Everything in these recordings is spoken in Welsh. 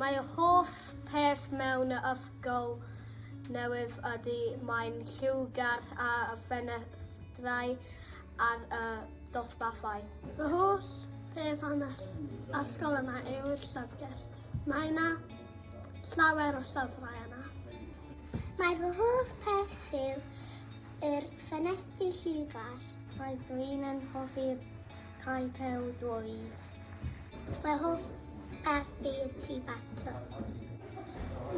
Mae hoff peth mewn y ysgol newydd ydy mae'n lliwgar a y ffenestrau a'r dosbarthau. Fy holl peth am y ysgol yma yw'r llyfrgell. Mae yna llawer o llyfrau yna. Mae fy hoff peth yw'r ffenestri lliwgar. Mae dwi'n yn hoffi cael pêl-droed. Mae hoff peth fi y tŷ bach twt.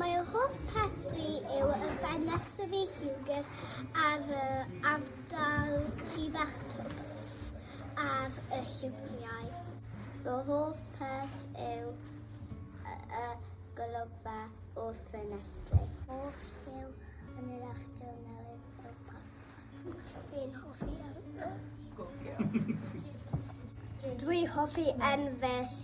Mae hoff peth fi yw y ffenestri lliwgar ar ardal tŷ bach twt ar y llyfriau. Fy hoff peth yw y golygfa o'r ffenestri. Hoff lliw yn yr ysgol newydd yw parc. Fi'n hoffi Dwi hoffi enfys.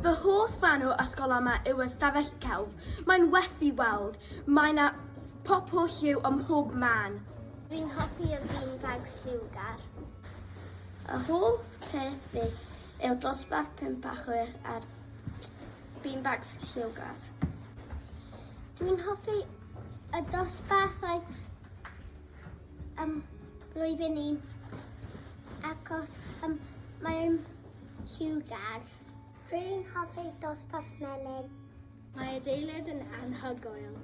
Fy hoff fan o ysgol yma yw y stafell celf. Mae'n werth i weld. Mae yna pop o lliw ym mhob man. Fi'n hoffi y beanbag lliwgar. Y hoff peth fi yw dosbarth 5 achwyr a'r beanbags lliwgar. Dwi'n hoffi y dosbarthau blwyddyn ni achos mae'n lliwgar. Dwi'n hoffi dosbarth melyn. Mae adeilad yn anhygoel.